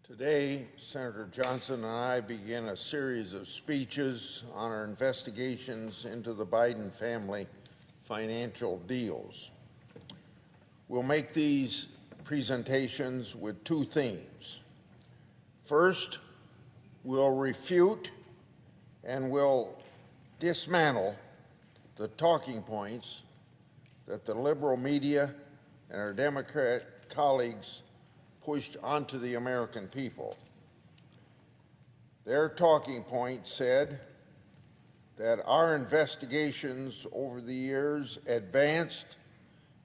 Today, Senator Johnson and I begin a series of speeches on our investigations into the Biden family financial deals. We'll make these presentations with two themes. First, we'll refute and we'll dismantle the talking points that the liberal media and our Democrat colleagues pushed onto the American people. Their talking point said that our investigations over the years advanced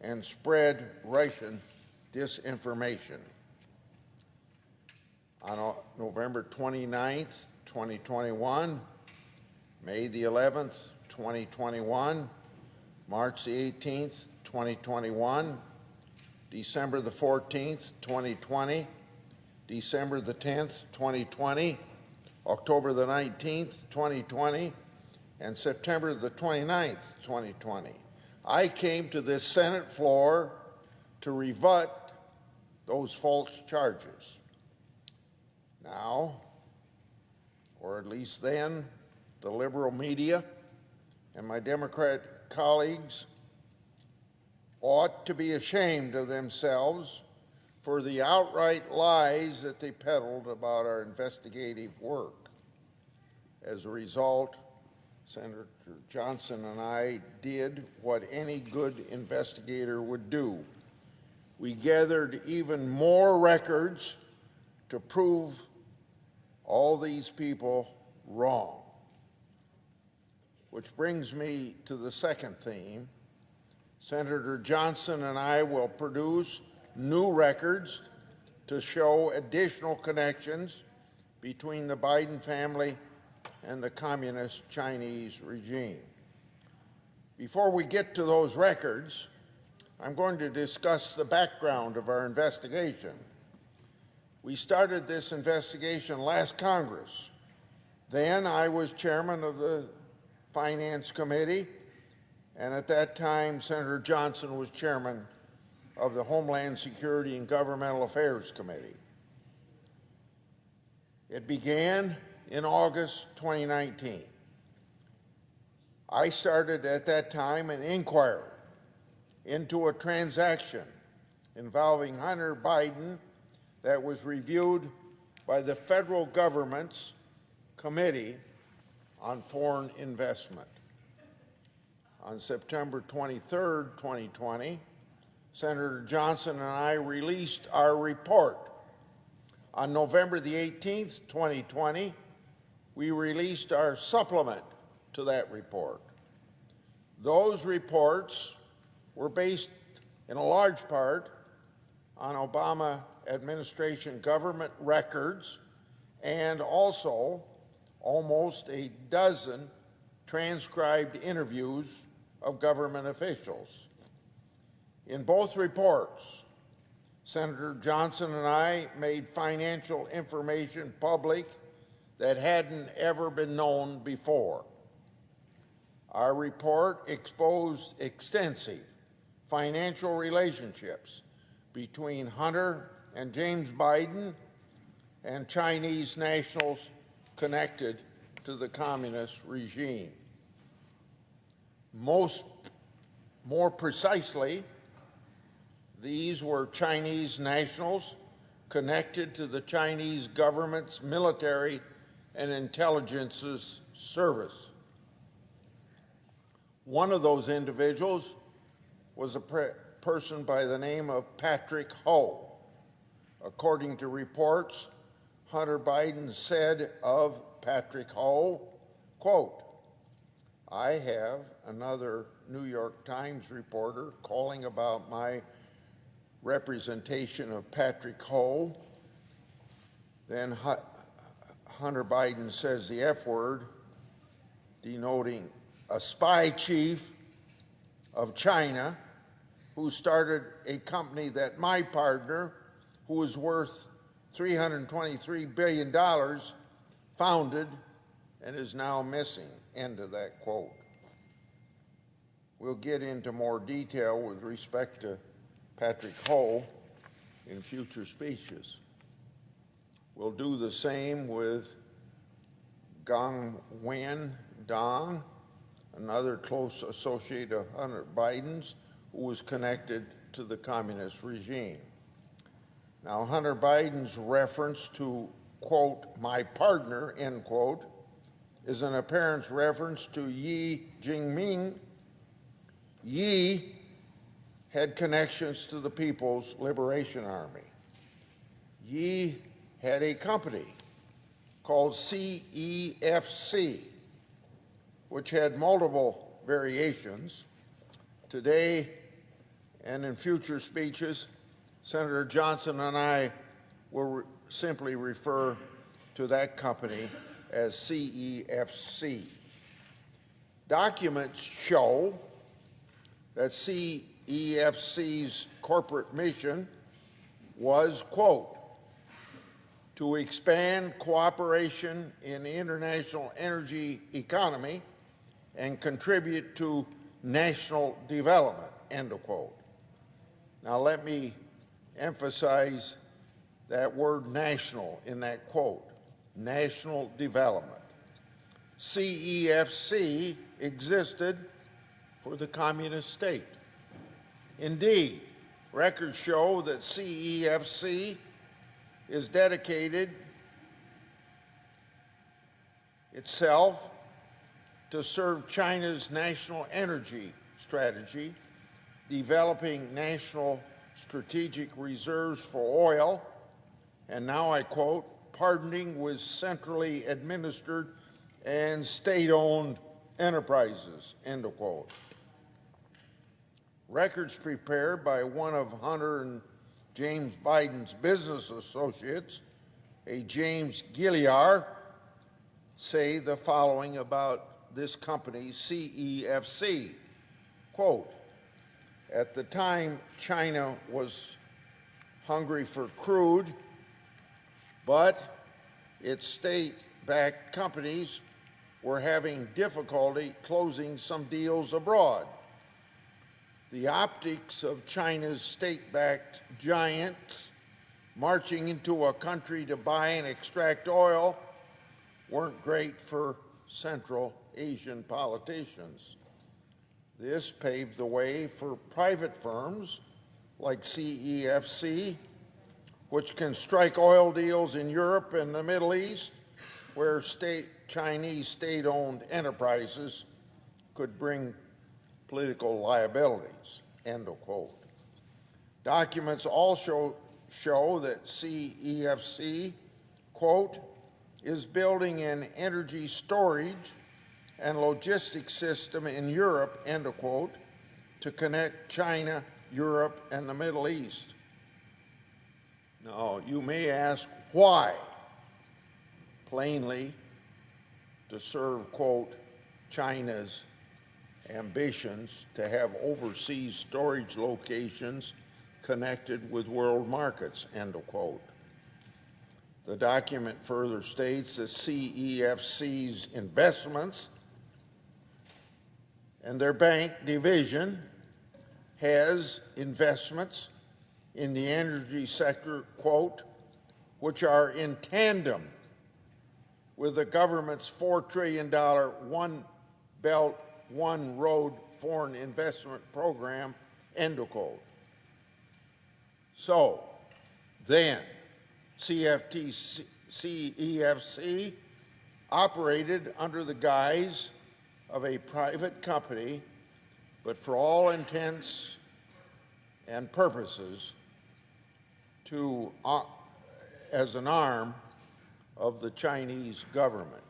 and spread Russian disinformation. On November 29th, 2021, May the 11th, 2021, March the 18th, 2021, December the 14th, 2020, December the 10th, 2020, October the 19th, 2020, and September the 29th, 2020. I came to this Senate floor to rebut those false charges. Now, or at least then, the liberal media and my Democrat colleagues ought to be ashamed of themselves for the outright lies that they peddled about our investigative work. As a result, Senator Johnson and I did what any good investigator would do. We gathered even more records to prove all these people wrong. Which brings me to the second theme. Senator Johnson and I will produce new records to show additional connections between the Biden family and the communist Chinese regime. Before we get to those records, I'm going to discuss the background of our investigation. We started this investigation last Congress. Then I was chairman of the Finance Committee, and at that time, Senator Johnson was chairman of the Homeland Security and Governmental Affairs Committee. It began in August 2019. I started at that time an inquiry into a transaction involving Hunter Biden that was reviewed by the federal government's Committee on Foreign Investment. On September 23, 2020, Senator Johnson and I released our report. On November the 18th, 2020, we released our supplement to that report. Those reports were based in a large part on Obama administration government records and also almost a dozen transcribed interviews of government officials. In both reports, Senator Johnson and I made financial information public that hadn't ever been known before. Our report exposed extensive financial relationships between Hunter and James Biden and Chinese nationals connected to the communist regime. More precisely, these were Chinese nationals connected to the Chinese government's military and intelligence service. One of those individuals was a person by the name of Patrick Ho. According to reports, Hunter Biden said of Patrick Ho, quote, "I have another New York Times reporter calling about my representation of Patrick Ho." Then Hunter Biden says the F word, denoting a spy chief of China who started a company that my partner, who was worth $323 billion, founded and is now missing. End of that quote. We'll get into more detail with respect to Patrick Ho in future speeches. will do the same with Gongwen Dong, another close associate of Hunter Biden's, who was connected to the communist regime. Now, Hunter Biden's reference to, quote, my partner, end quote, is an apparent reference to Yi Jinping. Yi had connections to the People's Liberation Army. Yi had a company called CEFC, which had multiple variations. Today and in future speeches, Senator Johnson and I will simply refer to that company as CEFC. Documents show that CEFC's corporate mission was, quote, to expand cooperation in the international energy economy and contribute to national development, end of quote. Now let me emphasize that word national in that quote, national development. CEFC existed for the communist state. Indeed, records show that CEFC is dedicated itself to serve China's national energy strategy, developing national strategic reserves for oil, and now I quote, partnering with centrally administered and state-owned enterprises, end of quote. Records prepared by one of Hunter and James Biden's business associates, a James Gilliar, say the following about this company, CEFC. Quote, at the time, China was hungry for crude, but its state-backed companies were having difficulty closing some deals abroad. The optics of China's state-backed giants marching into a country to buy and extract oil weren't great for Central Asian politicians. This paved the way for private firms like CEFC, which can strike oil deals in Europe and the Middle East, where Chinese state-owned enterprises could bring political liabilities, end of quote. Documents also show that CEFC, quote, is building an energy storage and logistics system in Europe, end of quote, to connect China, Europe, and the Middle East. Now, you may ask why? Plainly, to serve, quote, China's ambitions to have overseas storage locations connected with world markets, end of quote. The document further states that CEFC's investments and their bank division has investments in the energy sector, quote, which are in tandem with the government's $4 trillion One Belt, One Road foreign investment program, end of quote. So then, CEFC operated under the guise of a private company, but for all intents and purposes, as an arm of the Chinese government.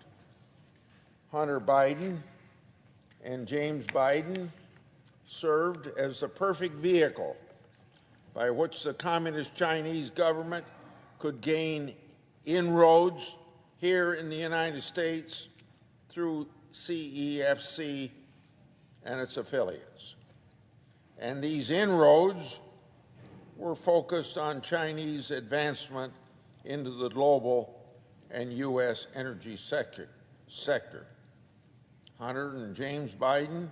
Hunter Biden and James Biden served as the perfect vehicle by which the communist Chinese government could gain inroads here in the United States through CEFC and its affiliates. And these inroads were focused on Chinese advancement into the global and U.S. energy sector. Hunter and James Biden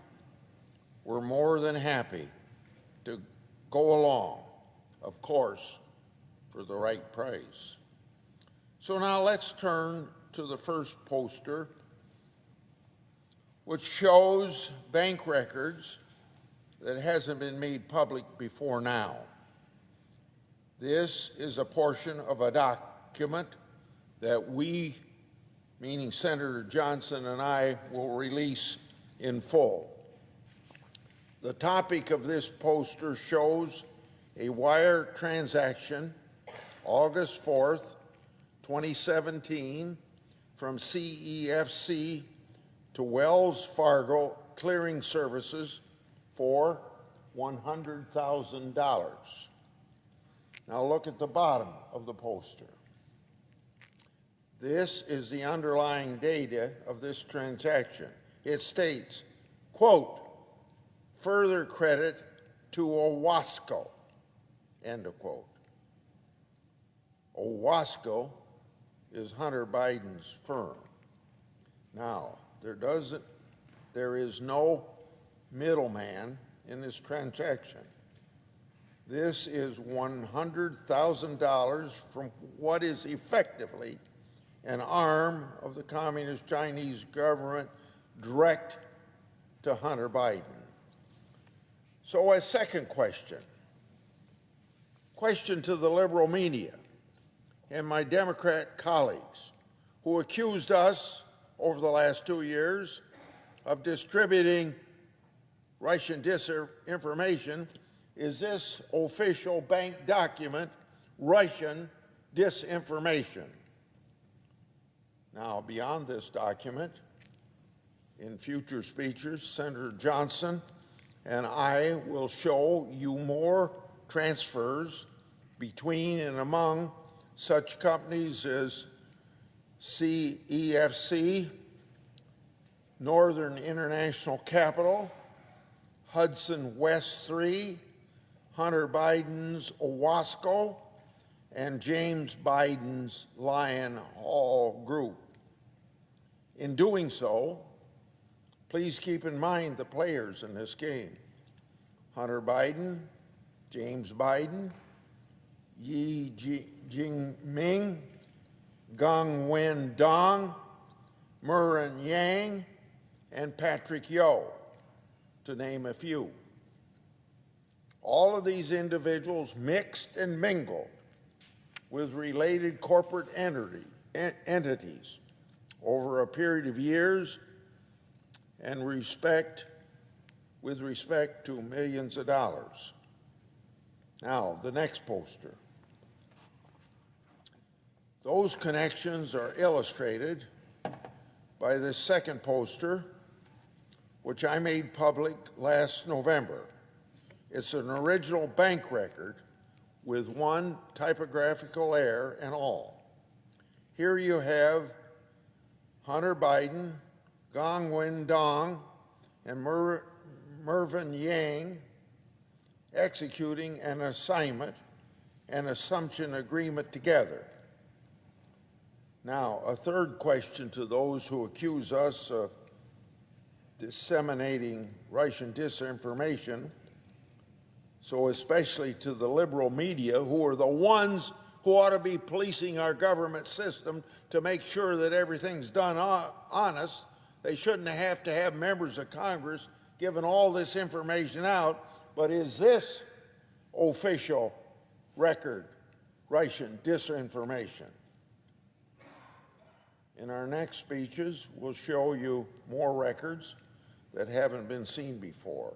were more than happy to go along, of course, for the right price. So now let's turn to the first poster, which shows bank records that hasn't been made public before now. This is a portion of a document that we, meaning Senator Johnson and I, will release in full. The topic of this poster shows a wire transaction, August 4th, 2017, from CEFC to Wells Fargo Clearing Services for $100,000. Now look at the bottom of the poster. This is the underlying data of this transaction. It states, quote, further credit to Owasco, end of quote. Owasco is Hunter Biden's firm. Now, there is no middleman in this transaction. This is $100,000 from what is effectively an arm of the Communist Chinese government direct to Hunter Biden. So a second question to the liberal media and my Democrat colleagues who accused us over the last 2 years of distributing Russian disinformation. Is this official bank document Russian disinformation? Now, beyond this document, in future speeches, Senator Johnson and I will show you more transfers between and among such companies as CEFC, Northern International Capital, Hudson West 3, Hunter Biden's Owasco, and James Biden's Lion Hall Group. In doing so, please keep in mind the players in this game: Hunter Biden, James Biden, Yi Jingming, Gong Wen Dong, Murin Yang, and Patrick Yo, to name a few. All of these individuals mixed and mingled with related corporate entities over a period of years and with respect to millions of dollars. Now, the next poster. Those connections are illustrated by this second poster, which I made public last November. It's an original bank record with one typographical error and all. Here you have Hunter Biden, Gong Wen Dong, and Mervyn Yang executing an assignment and assumption agreement together. Now, a third question to those who accuse us of disseminating Russian disinformation, so especially to the liberal media, who are the ones who ought to be policing our government system to make sure that everything's done honest. They shouldn't have to have members of Congress giving all this information out. But is this official record Russian disinformation? In our next speeches, we'll show you more records that haven't been seen before.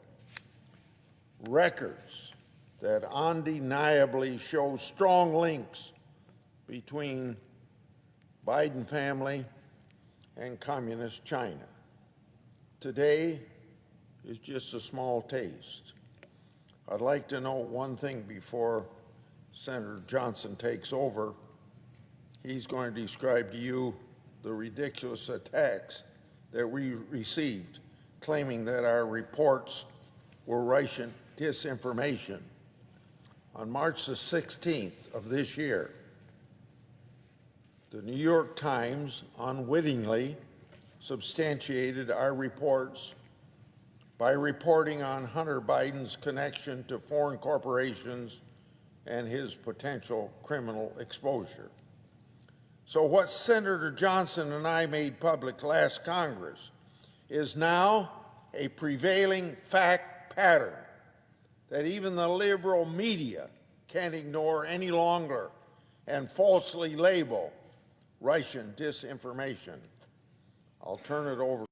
Records that undeniably show strong links between Biden family and Communist China. Today is just a small taste. I'd like to note one thing before Senator Johnson takes over. He's going to describe to you the ridiculous attacks that we received, claiming that our reports were Russian disinformation. On March the 16th of this year, the New York Times unwittingly substantiated our reports by reporting on Hunter Biden's connection to foreign corporations and his potential criminal exposure. So what Senator Johnson and I made public last Congress is now a prevailing fact pattern that even the liberal media can't ignore any longer and falsely label Russian disinformation. I'll turn it over.